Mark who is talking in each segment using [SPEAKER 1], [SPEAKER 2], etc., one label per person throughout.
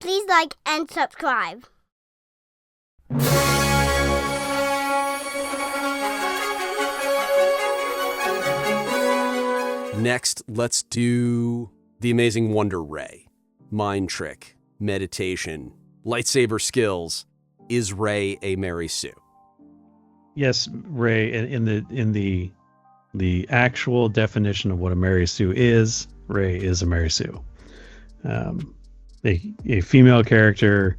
[SPEAKER 1] please like and subscribe.
[SPEAKER 2] Next, let's do the Amazing Wonder Ray. Mind trick, meditation, lightsaber skills. Is Rey a Mary Sue?
[SPEAKER 3] Yes, Rey, in the actual definition of what a Mary Sue is, Rey is a Mary Sue. A female character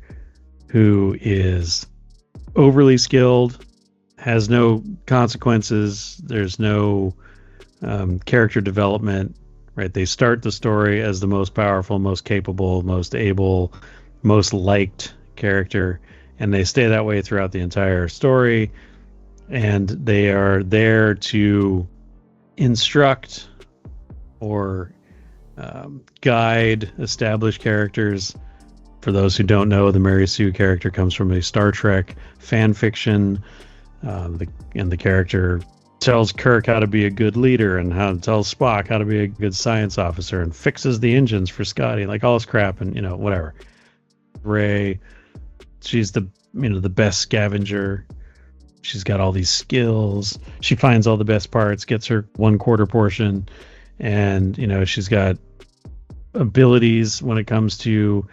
[SPEAKER 3] who is overly skilled, has no consequences, there's no character development, right? They start the story as the most powerful, most capable, most able, most liked character, and they stay that way throughout the entire story, and they are there to instruct or guide established characters. For those who don't know, the Mary Sue character comes from a Star Trek fan fiction, and the character tells Kirk how to be a good leader and tells Spock how to be a good science officer and fixes the engines for Scotty, like all this crap, and whatever. Rey, she's the best scavenger. She's got all these skills. She finds all the best parts, gets her 1/4 portion, and she's got abilities when it comes to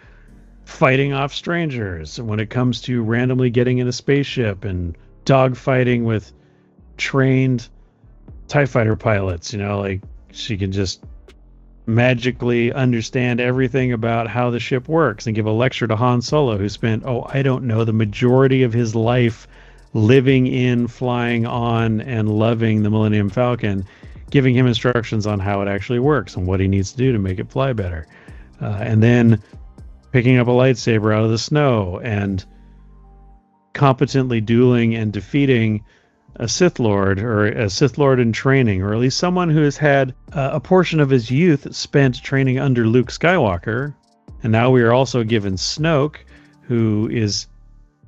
[SPEAKER 3] fighting off strangers, when it comes to randomly getting in a spaceship and dogfighting with trained TIE fighter pilots. Like she can just magically understand everything about how the ship works and give a lecture to Han Solo, who spent, the majority of his life living in, flying on, and loving the Millennium Falcon, giving him instructions on how it actually works and what he needs to do to make it fly better. And then picking up a lightsaber out of the snow and competently dueling and defeating a Sith Lord, or a Sith Lord in training, or at least someone who has had a portion of his youth spent training under Luke Skywalker. And now we are also given Snoke, who is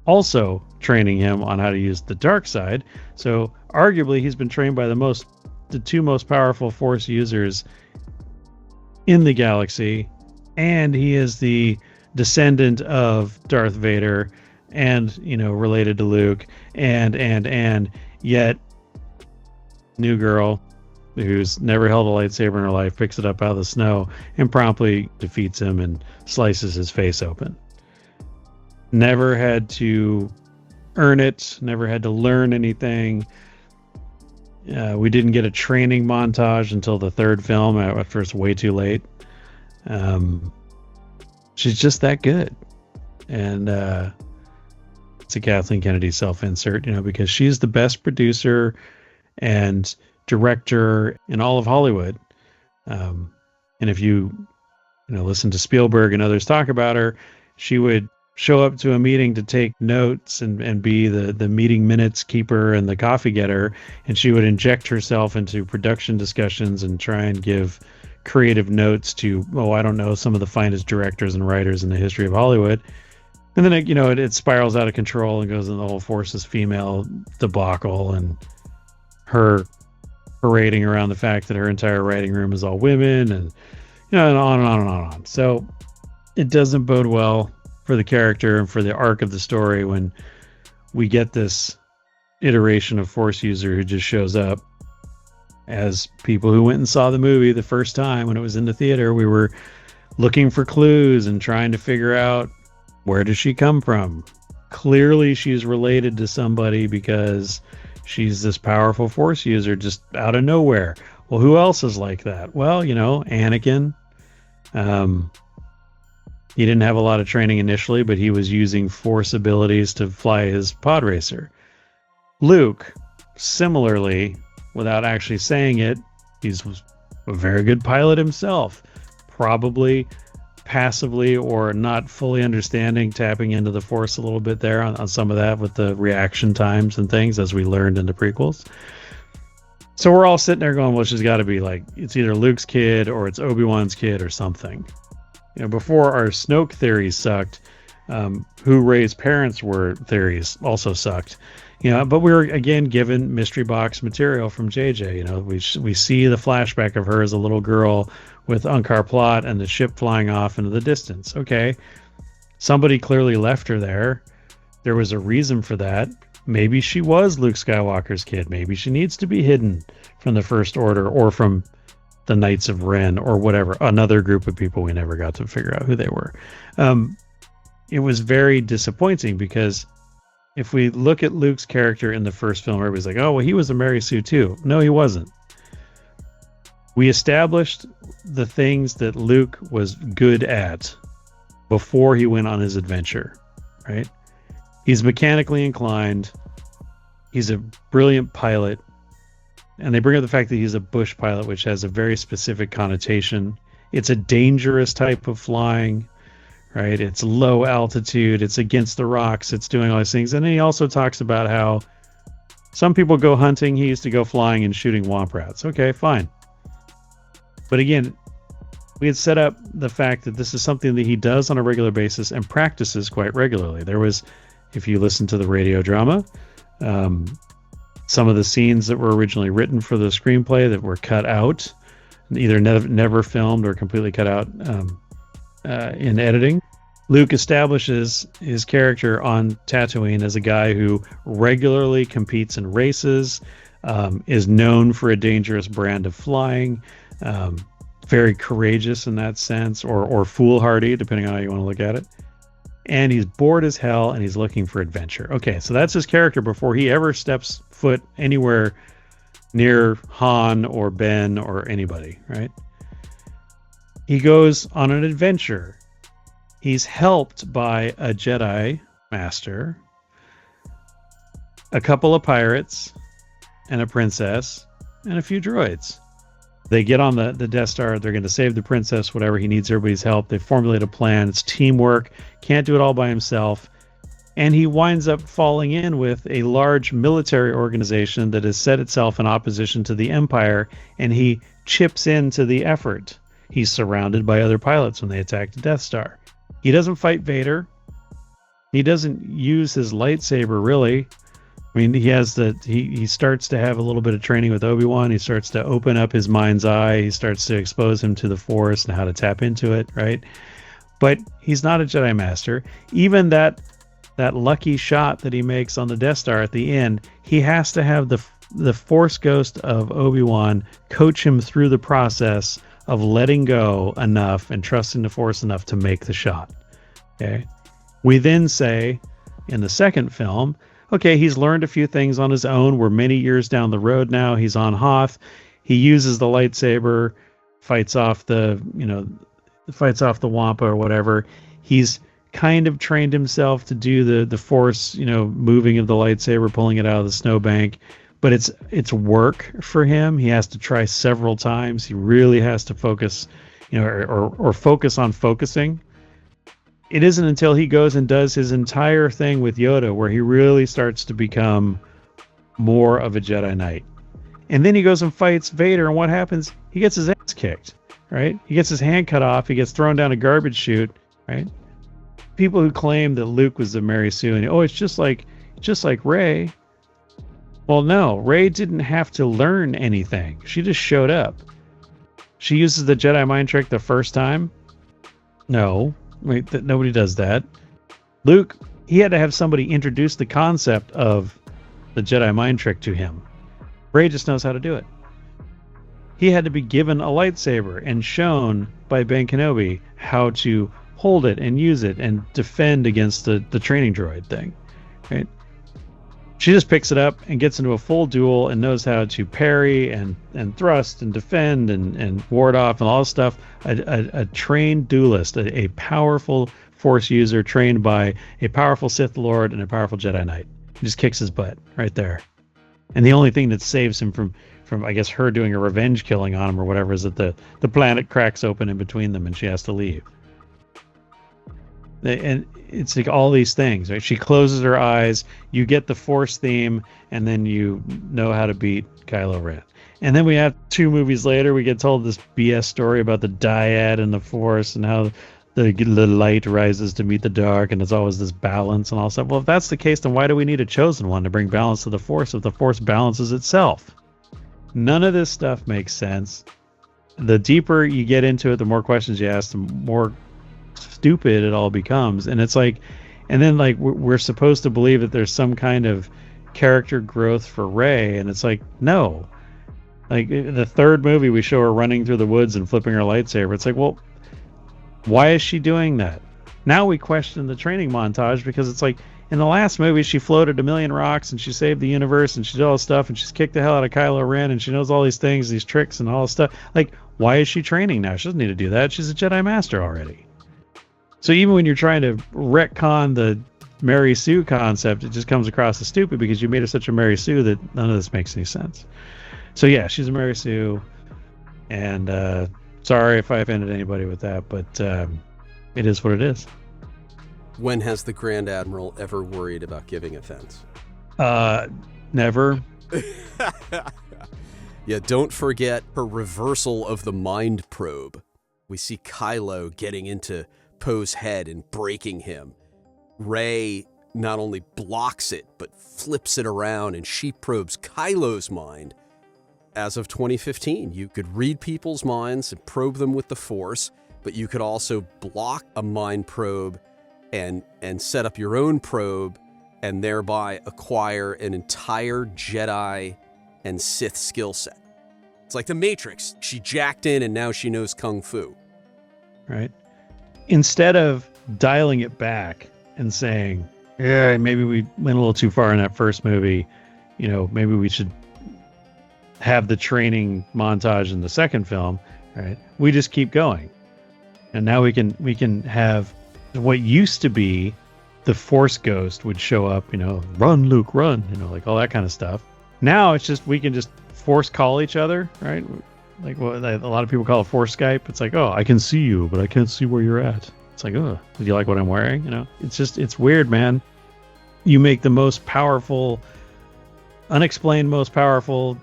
[SPEAKER 3] also training him on how to use the dark side. So arguably he's been trained by the two most powerful Force users in the galaxy, and he is the descendant of Darth Vader and related to Luke, and yet new girl who's never held a lightsaber in her life picks it up out of the snow and promptly defeats him and slices his face open. Never had to earn it, never had to learn anything. We didn't get a training montage until the third film. At first, way too late. She's just that good. And it's a Kathleen Kennedy self-insert, because she's the best producer and director in all of Hollywood. And if you listen to Spielberg and others talk about her, she would show up to a meeting to take notes and be the meeting minutes keeper and the coffee getter, and she would inject herself into production discussions and try and give creative notes to some of the finest directors and writers in the history of Hollywood. And then it spirals out of control and goes into the whole Forces female debacle, and her parading around the fact that her entire writing room is all women, and and on and on and on and on. So it doesn't bode well for the character and for the arc of the story when we get this iteration of Force user who just shows up. As people who went and saw the movie the first time when it was in the theater, we were looking for clues and trying to figure out, where does she come from? Clearly she's related to somebody because she's this powerful Force user just out of nowhere. Well, who else is like that? Well, Anakin. He didn't have a lot of training initially, but he was using Force abilities to fly his pod racer. Luke, similarly, without actually saying it, he's a very good pilot himself. Probably passively or not fully understanding, tapping into the Force a little bit there on some of that with the reaction times and things, as we learned in the prequels. So we're all sitting there going, well, she's got to be like, it's either Luke's kid or it's Obi-Wan's kid or something. Before our Snoke theories sucked, who Rey's parents were theories also sucked. But we were again given mystery box material from JJ. We see the flashback of her as a little girl with Unkar Plot and the ship flying off into the distance. Okay, Somebody clearly left her there. There was a reason for that. Maybe she was Luke Skywalker's kid. Maybe she needs to be hidden from the First Order or from the Knights of Ren or whatever. Another group of people we never got to figure out who they were. It was very disappointing because if we look at Luke's character in the first film, everybody's like, oh, well, he was a Mary Sue too. No, he wasn't. We established the things that Luke was good at before he went on his adventure, right? He's mechanically inclined. He's a brilliant pilot. And they bring up the fact that he's a bush pilot, which has a very specific connotation. It's a dangerous type of flying, right? It's low altitude. It's against the rocks. It's doing all these things. And then he also talks about how some people go hunting. He used to go flying and shooting womp rats. Okay, fine. But again, we had set up the fact that this is something that he does on a regular basis and practices quite regularly. There was, if you listen to the radio drama, some of the scenes that were originally written for the screenplay that were cut out, either never filmed or completely cut out in editing. Luke establishes his character on Tatooine as a guy who regularly competes in races, is known for a dangerous brand of flying, very courageous in that sense, or foolhardy, depending on how you want to look at it. And he's bored as hell and he's looking for adventure. Okay, so that's his character before he ever steps foot anywhere near Han or Ben or anybody, right? He goes on an adventure. He's helped by a Jedi Master, a couple of pirates, and a princess, and a few droids. They get on the Death Star. They're going to save the princess, whatever. He needs everybody's help. They formulate a plan. It's teamwork. Can't do it all by himself. And he winds up falling in with a large military organization that has set itself in opposition to the Empire, and he chips into the effort. He's surrounded by other pilots when they attack the Death Star. He doesn't fight Vader. He doesn't use his lightsaber, really. I mean, he starts to have a little bit of training with Obi-Wan. He starts to open up his mind's eye. He starts to expose him to the Force and how to tap into it, right? But he's not a Jedi Master. Even that lucky shot that he makes on the Death Star at the end, he has to have the Force ghost of Obi-Wan coach him through the process of letting go enough and trusting the Force enough to make the shot. Okay. We then say in the second film, okay, he's learned a few things on his own. We're many years down the road now. He's on Hoth. He uses the lightsaber, fights off the Wampa or whatever. He's kind of trained himself to do the Force, moving of the lightsaber, pulling it out of the snowbank. But it's work for him. He has to try several times. He really has to focus, or focus on focusing. It isn't until he goes and does his entire thing with Yoda where he really starts to become more of a Jedi Knight. And then he goes and fights Vader, and what happens? He gets his ass kicked, right? He gets his hand cut off. He gets thrown down a garbage chute, right? People who claim that Luke was the Mary Sue, and it's just like Rey. Well, no, Rey didn't have to learn anything. She just showed up. She uses the Jedi mind trick the first time. No. Wait, nobody does that. Luke, he had to have somebody introduce the concept of the Jedi mind trick to him. Rey just knows how to do it. He had to be given a lightsaber and shown by Ben Kenobi how to hold it and use it and defend against the training droid thing. Right? She just picks it up and gets into a full duel and knows how to parry and thrust and defend and ward off and all this stuff. A trained duelist, a powerful Force user trained by a powerful Sith Lord and a powerful Jedi Knight. He just kicks his butt right there. And the only thing that saves him from I guess her doing a revenge killing on him or whatever is that the planet cracks open in between them and she has to leave. And it's like all these things, right? She closes her eyes, you get the Force theme, and then you know how to beat Kylo Ren. And then we have 2 movies later, we get told this BS story about the dyad and the Force and how the light rises to meet the dark, and it's always this balance and all stuff. Well, if that's the case, then why do we need a chosen one to bring balance to the Force if the Force balances itself? None of this stuff makes sense. The deeper you get into it, the more questions you ask, the more stupid it all becomes. And it's like, and then like we're supposed to believe that there's some kind of character growth for Rey, and it's like, no. Like the third movie, we show her running through the woods and flipping her lightsaber. It's like, well, why is she doing that? Now we question the training montage, because it's like, in the last movie, she floated a million rocks and she saved the universe and she did all this stuff and she's kicked the hell out of Kylo Ren and she knows all these things, these tricks and all this stuff. Like, why is she training now? She doesn't need to do that. She's a Jedi Master already. So even when you're trying to retcon the Mary Sue concept, it just comes across as stupid because you made her such a Mary Sue that none of this makes any sense. So yeah, she's a Mary Sue. And sorry if I offended anybody with that, but it is what it is.
[SPEAKER 2] When has the Grand Admiral ever worried about giving offense?
[SPEAKER 3] Never.
[SPEAKER 2] Yeah, don't forget her reversal of the mind probe. We see Kylo getting into Poe's head and breaking him. Rey not only blocks it, but flips it around, and she probes Kylo's mind. As of 2015, you could read people's minds and probe them with the Force, but you could also block a mind probe and set up your own probe and thereby acquire an entire Jedi and Sith skill set. It's like the Matrix. She jacked in and now she knows Kung Fu.
[SPEAKER 3] Right? Instead of dialing it back and saying, yeah, maybe we went a little too far in that first movie, you know, maybe we should have the training montage in the second film, right? We just keep going. And now we can have what used to be the Force Ghost would show up, you know, run, Luke, run, you know, like all that kind of stuff. Now it's just, we can just Force call each other, right? Like what a lot of people call it Force Skype. It's like, oh, I can see you, but I can't see where you're at. It's like, oh, do you like what I'm wearing? You know, it's just, it's weird, man. You make the most powerful, unexplained, most powerful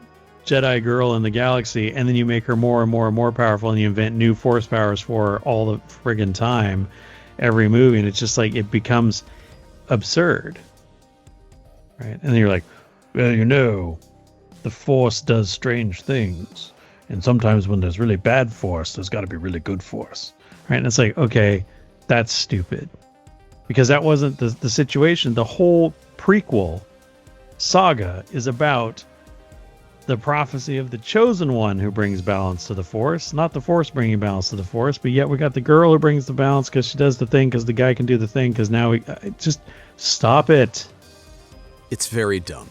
[SPEAKER 3] Jedi girl in the galaxy, and then you make her more and more and more powerful, and you invent new Force powers for her all the friggin' time, every movie, and it's just like, it becomes absurd, right? And then you're like, well, you know, the Force does strange things, and sometimes when there's really bad Force, there's got to be really good Force, right? And it's like, okay, that's stupid, because that wasn't the situation. The whole prequel saga is about the prophecy of the chosen one who brings balance to the Force, not the Force bringing balance to the Force, but yet we got the girl who brings the balance because she does the thing, because the guy can do the thing, because now we just stop it.
[SPEAKER 2] It's very dumb.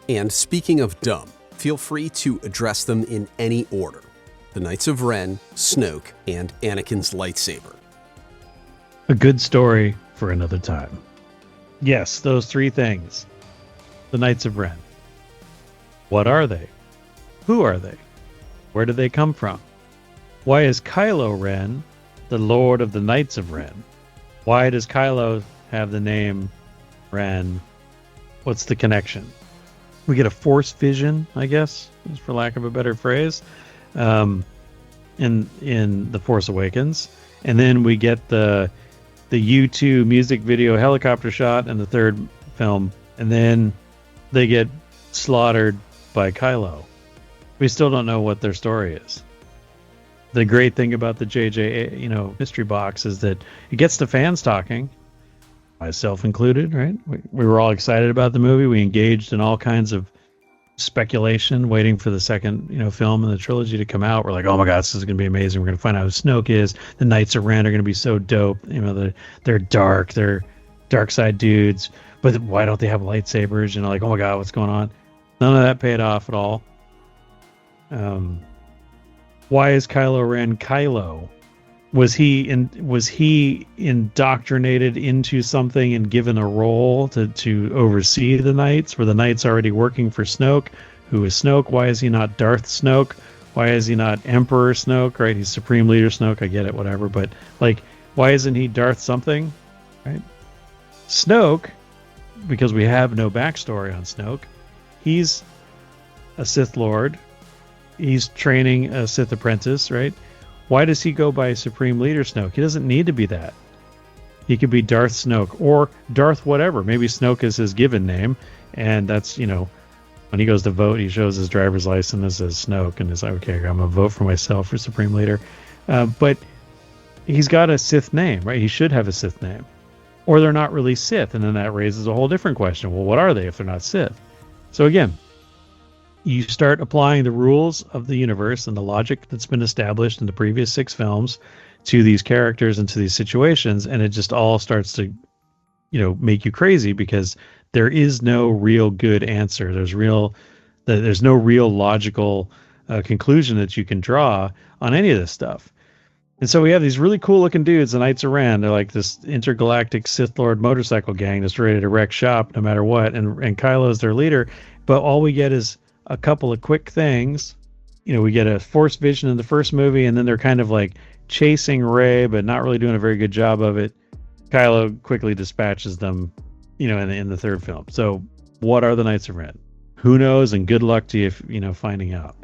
[SPEAKER 2] And speaking of dumb, feel free to address them in any order. The Knights of Ren, Snoke, and Anakin's lightsaber.
[SPEAKER 3] A good story for another time. Yes, those three things. The Knights of Ren. What are they? Who are they? Where do they come from? Why is Kylo Ren the Lord of the Knights of Ren? Why does Kylo have the name Ren? What's the connection? We get a Force vision, I guess, for lack of a better phrase, in The Force Awakens. And then we get the U2 music video helicopter shot in the third film. And then they get slaughtered by Kylo. We still don't know what their story is. The great thing about the JJ, you know, mystery box is that it gets the fans talking, myself included, right? We were all excited about the movie. We engaged in all kinds of speculation, waiting for the second, you know, film in the trilogy to come out. We're like, oh my God, this is going to be amazing. We're going to find out who Snoke is. The Knights of Ren are going to be so dope. You know, they're dark. They're dark side dudes. But why don't they have lightsabers? You know, like, oh my God, what's going on? None of that paid off at all. Why is Kylo Ren Kylo? Was he indoctrinated into something and given a role to oversee the Knights? Were the Knights already working for Snoke? Who is Snoke? Why is he not Darth Snoke? Why is he not Emperor Snoke? Right? He's Supreme Leader Snoke. I get it, whatever. But like, why isn't he Darth something? Right? Snoke, because we have no backstory on Snoke. He's a Sith Lord. He's training a Sith apprentice, right? Why does he go by Supreme Leader Snoke? He doesn't need to be that. He could be Darth Snoke or Darth whatever. Maybe Snoke is his given name, and that's, you know, when he goes to vote, he shows his driver's license as Snoke, and is like, okay, I'm going to vote for myself for Supreme Leader. But he's got a Sith name, right? He should have a Sith name. Or they're not really Sith, and then that raises a whole different question. Well, what are they if they're not Sith? So again, you start applying the rules of the universe and the logic that's been established in the previous 6 films to these characters and to these situations, and it just all starts to, make you crazy because there is no real good answer. There's no real logical conclusion that you can draw on any of this stuff. And so we have these really cool looking dudes, the Knights of Ren. They're like this intergalactic Sith Lord motorcycle gang that's ready to wreck shop no matter what. And Kylo's their leader. But all we get is a couple of quick things. We get a Force vision in the first movie, and then they're kind of like chasing Rey, but not really doing a very good job of it. Kylo quickly dispatches them, in the third film. So what are the Knights of Ren? Who knows? And good luck to you, finding out.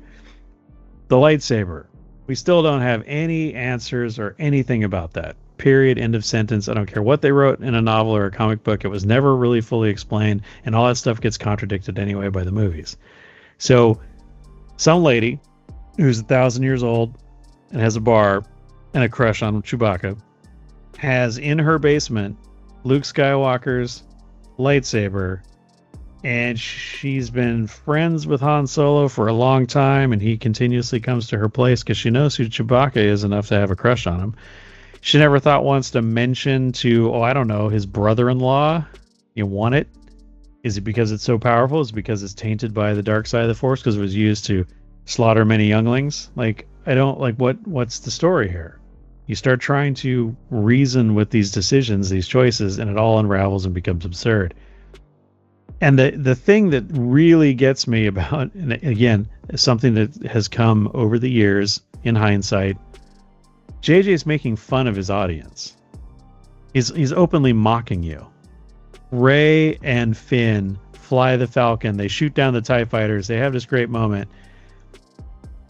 [SPEAKER 3] The lightsaber. We still don't have any answers or anything about that. Period. End of sentence. I don't care what they wrote in a novel or a comic book. It was never really fully explained, and all that stuff gets contradicted anyway by the movies. So some lady who's 1,000 years old and has a bar and a crush on Chewbacca has in her basement Luke Skywalker's lightsaber, and she's been friends with Han Solo for a long time, and he continuously comes to her place because she knows who Chewbacca is enough to have a crush on him. She never thought once to mention to, his brother-in-law, you want it? Is it because it's so powerful? Is it because it's tainted by the dark side of the Force because it was used to slaughter many younglings? What's the story here? You start trying to reason with these decisions, these choices, and it all unravels and becomes absurd. And the thing that really gets me about, and again, something that has come over the years in hindsight, JJ is making fun of his audience. He's openly mocking you. Rey and Finn fly the Falcon. They shoot down the TIE fighters. They have this great moment.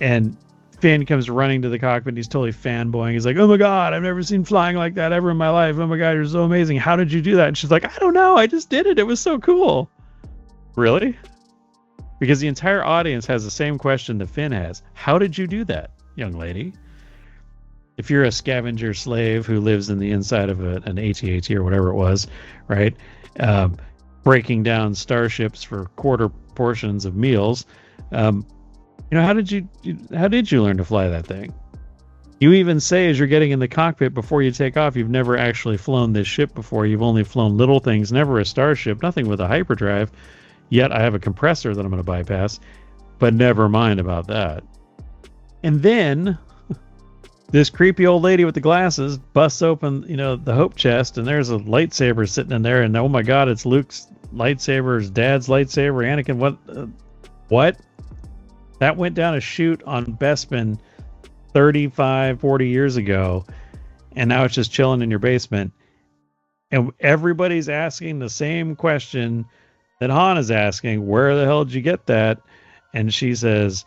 [SPEAKER 3] And Finn comes running to the cockpit and he's totally fanboying. He's like, oh my God, I've never seen flying like that ever in my life. Oh my God, you're so amazing. How did you do that? And she's like, I don't know. I just did it. It was so cool. Really? Because the entire audience has the same question that Finn has. How did you do that, young lady? If you're a scavenger slave who lives in the inside of an AT-AT or whatever it was, right? Breaking down starships for quarter portions of meals. How did you learn to fly that thing? You even say as you're getting in the cockpit before you take off, you've never actually flown this ship before. You've only flown little things, never a starship, nothing with a hyperdrive. Yet I have a compressor that I'm going to bypass, but never mind about that. And then this creepy old lady with the glasses busts open, the hope chest, and there's a lightsaber sitting in there, and oh my God, it's Luke's lightsaber, his dad's lightsaber, Anakin. What? That went down a chute on Bespin 35, 40 years ago, and now it's just chilling in your basement. And everybody's asking the same question that Han is asking, where the hell did you get that? And she says,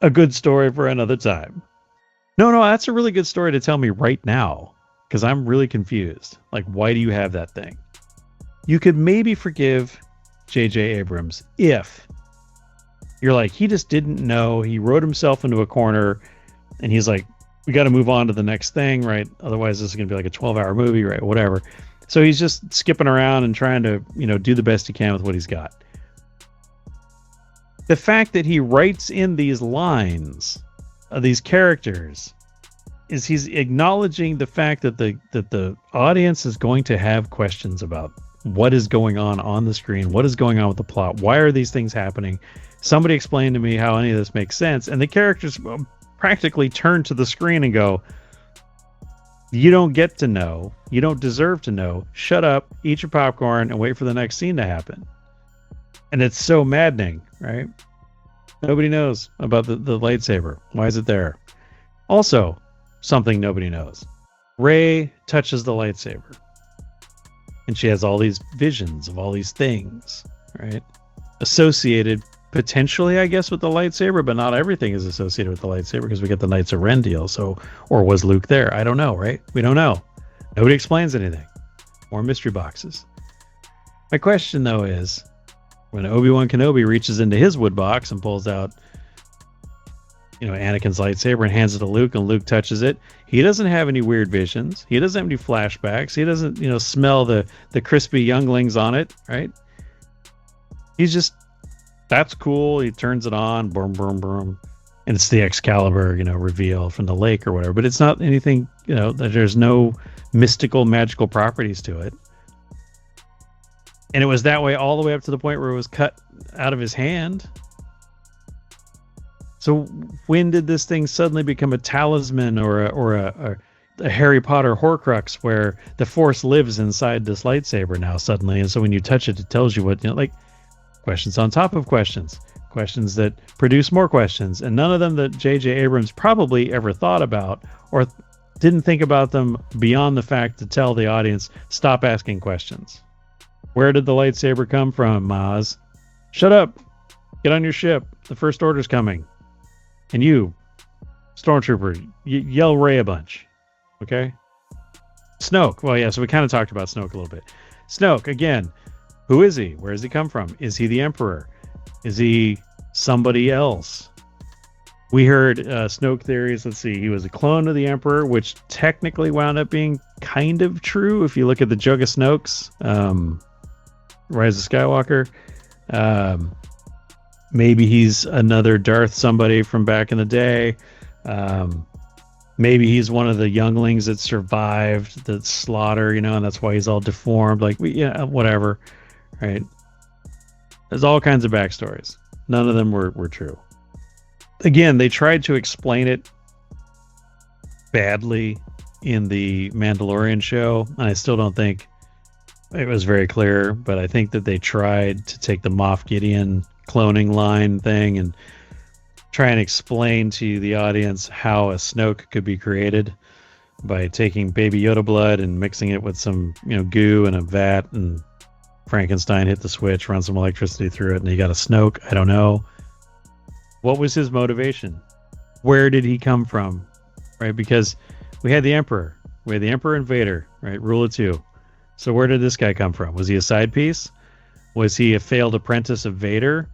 [SPEAKER 3] a good story for another time. No, that's a really good story to tell me right now, because I'm really confused. Like, why do you have that thing? You could maybe forgive J.J. Abrams if you're like, he just didn't know. He wrote himself into a corner, and he's like, we got to move on to the next thing, right? Otherwise, this is going to be like a 12-hour movie, right? Whatever. So he's just skipping around and trying to, do the best he can with what he's got. The fact that he writes in these lines of these characters is he's acknowledging the fact that the audience is going to have questions about what is going on the screen, what is going on with the plot, why are these things happening? Somebody explain to me how any of this makes sense. And the characters practically turn to the screen and go, you don't get to know. You don't deserve to know. Shut up, eat your popcorn, and wait for the next scene to happen. And it's so maddening, right? Nobody knows about the lightsaber. Why is it there? Also, something nobody knows. Rey touches the lightsaber. And she has all these visions of all these things, right? Associated potentially, I guess, with the lightsaber, but not everything is associated with the lightsaber because we get the Knights of Ren deal. So, or was Luke there? I don't know, right? We don't know. Nobody explains anything. More mystery boxes. My question, though, is when Obi-Wan Kenobi reaches into his wood box and pulls out Anakin's lightsaber and hands it to Luke, and Luke touches it. He doesn't have any weird visions. He doesn't have any flashbacks. He doesn't, smell the crispy younglings on it, right? He's just, that's cool. He turns it on, boom, boom, boom. And it's the Excalibur, reveal from the lake or whatever. But it's not anything, there's no mystical, magical properties to it. And it was that way all the way up to the point where it was cut out of his hand. So when did this thing suddenly become a talisman or a Harry Potter Horcrux where the Force lives inside this lightsaber now suddenly? And so when you touch it, it tells you what, questions on top of questions that produce more questions. And none of them that J.J. Abrams probably ever thought about or didn't think about them beyond the fact to tell the audience, stop asking questions. Where did the lightsaber come from, Maz? Shut up. Get on your ship. The First Order's coming. And you, Stormtrooper, yell Rey a bunch. Okay? Snoke. Well, yeah, so we kind of talked about Snoke a little bit. Snoke, again, who is he? Where does he come from? Is he the Emperor? Is he somebody else? We heard Snoke theories. Let's see. He was a clone of the Emperor, which technically wound up being kind of true if you look at the Jug of Snokes, Rise of Skywalker. Maybe he's another Darth somebody from back in the day. Maybe he's one of the younglings that survived the slaughter, and that's why he's all deformed. Whatever. Right? There's all kinds of backstories. None of them were true. Again, they tried to explain it badly in the Mandalorian show, and I still don't think it was very clear, but I think that they tried to take the Moff Gideon cloning line thing and try and explain to the audience how a Snoke could be created by taking Baby Yoda blood and mixing it with some, goo in a vat, and Frankenstein hit the switch, run some electricity through it, and you got a Snoke. I don't know. What was his motivation? Where did he come from? Right? Because we had the Emperor. We had the Emperor and Vader, right? Rule of two. So where did this guy come from? Was he a side piece? Was he a failed apprentice of Vader?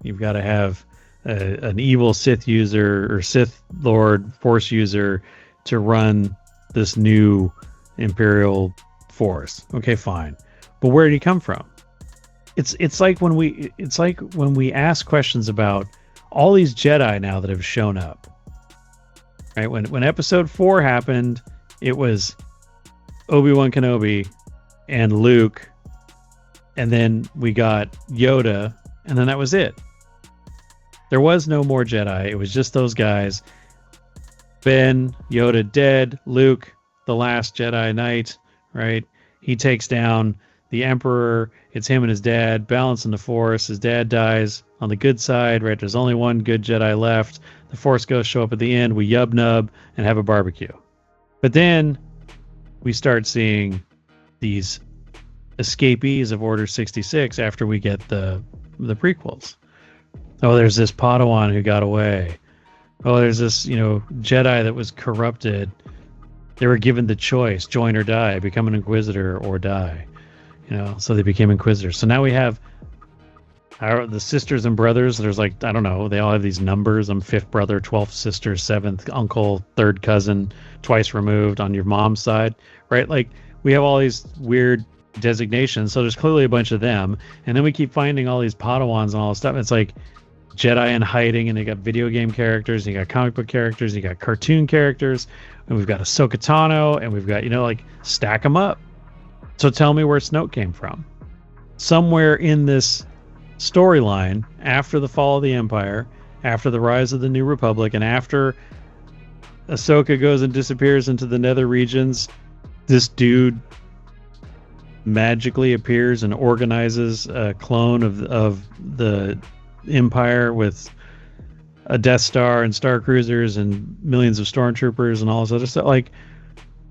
[SPEAKER 3] You've got to have an evil Sith user or Sith Lord Force user to run this new Imperial Force. Okay, fine. But where did he come from? It's like when we ask questions about all these Jedi now that have shown up. Right? When Episode 4 happened, it was Obi-Wan Kenobi and Luke, and then we got Yoda, and then that was it. There was no more Jedi. It was just those guys. Ben, Yoda dead, Luke, the last Jedi Knight, right? He takes down the Emperor. It's him and his dad balancing the Force. His dad dies on the good side, right? There's only one good Jedi left. The Force ghosts show up at the end. We yub nub and have a barbecue. But then we start seeing these escapees of Order 66 after we get the prequels. Oh, there's this Padawan who got away. Oh, there's this, Jedi that was corrupted. They were given the choice, join or die, become an Inquisitor or die. So they became Inquisitors. So now we have the sisters and brothers. There's I don't know, they all have these numbers. I'm 5th brother, 12th sister, 7th uncle, 3rd cousin, twice removed on your mom's side, right? We have all these weird designations. So there's clearly a bunch of them. And then we keep finding all these Padawans and all this stuff. It's like Jedi in hiding, and they got video game characters, and you got comic book characters, and you got cartoon characters, and we've got Ahsoka Tano, and we've got, stack them up. So tell me where Snoke came from. Somewhere in this storyline, after the fall of the Empire, after the rise of the New Republic, and after Ahsoka goes and disappears into the nether regions, this dude magically appears and organizes a clone of the Empire with a Death Star and Star Cruisers and millions of stormtroopers and all this other stuff.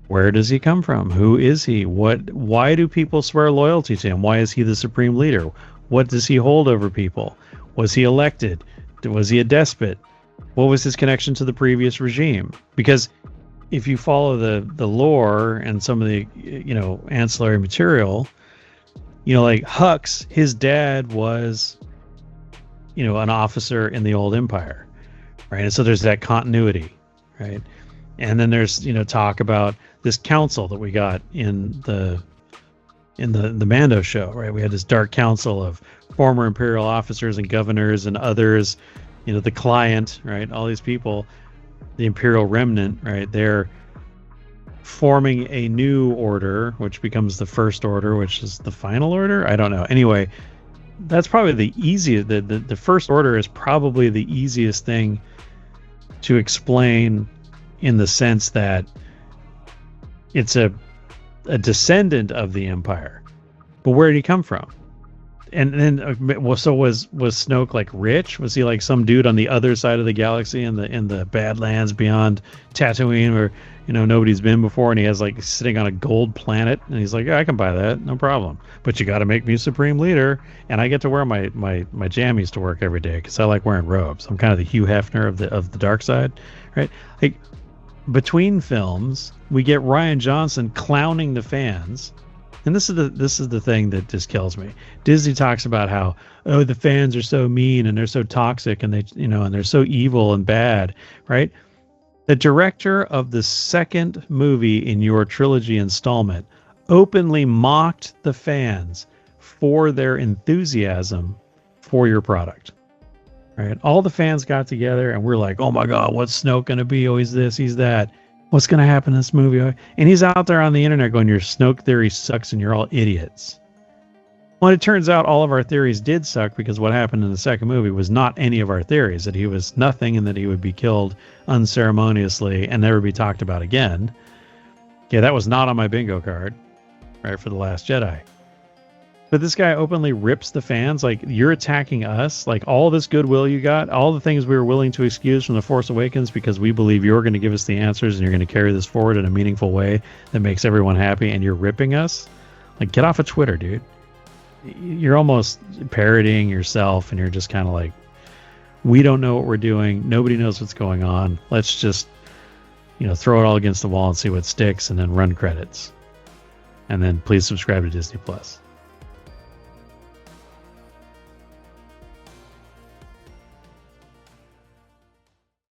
[SPEAKER 3] Where does he come from? Who is he? Why do people swear loyalty to him? Why is he the supreme leader? What does he hold over people? Was he elected? Was he a despot? What was his connection to the previous regime? Because if you follow the lore and some of the ancillary material, Hux, his dad was an officer in the old Empire, right? And so there's that continuity, right? And then there's, talk about this council that we got in the Mando show, right? We had this dark council of former Imperial officers and governors and others, the client, right? All these people, the Imperial remnant, right? They're forming a new order, which becomes the First Order, which is the final order. I don't know. Anyway, that's probably the easiest. The First Order is probably the easiest thing to explain, in the sense that it's a descendant of the Empire. But where did he come from? And then, so was Snoke like rich? Was he like some dude on the other side of the galaxy in the Badlands beyond Tatooine, where nobody's been before, and he has like sitting on a gold planet, and he's like, yeah, I can buy that, no problem. But you got to make me supreme leader, and I get to wear my jammies to work every day because I like wearing robes. I'm kind of the Hugh Hefner of the dark side, right? Like, between films, we get Rian Johnson clowning the fans. And this is the thing that just kills me. Disney talks about how, the fans are so mean and they're so toxic and and they're so evil and bad, right? The director of the second movie in your trilogy installment openly mocked the fans for their enthusiasm for your product, right? All the fans got together and we're like, oh my God, what's Snoke going to be? Oh, he's this, he's that. What's going to happen in this movie? And he's out there on the internet going, your Snoke theory sucks and you're all idiots. Well, it turns out all of our theories did suck, because what happened in the second movie was not any of our theories, that he was nothing and that he would be killed unceremoniously and never be talked about again. Yeah, that was not on my bingo card, right, for The Last Jedi. But this guy openly rips the fans, like, you're attacking us, like all this goodwill you got, all the things we were willing to excuse from The Force Awakens because we believe you're going to give us the answers and you're going to carry this forward in a meaningful way that makes everyone happy, and you're ripping us? Like, get off of Twitter, dude. You're almost parodying yourself, and you're just kind of like, we don't know what we're doing. Nobody knows what's going on. Let's just, throw it all against the wall and see what sticks, and then run credits. And then please subscribe to Disney Plus.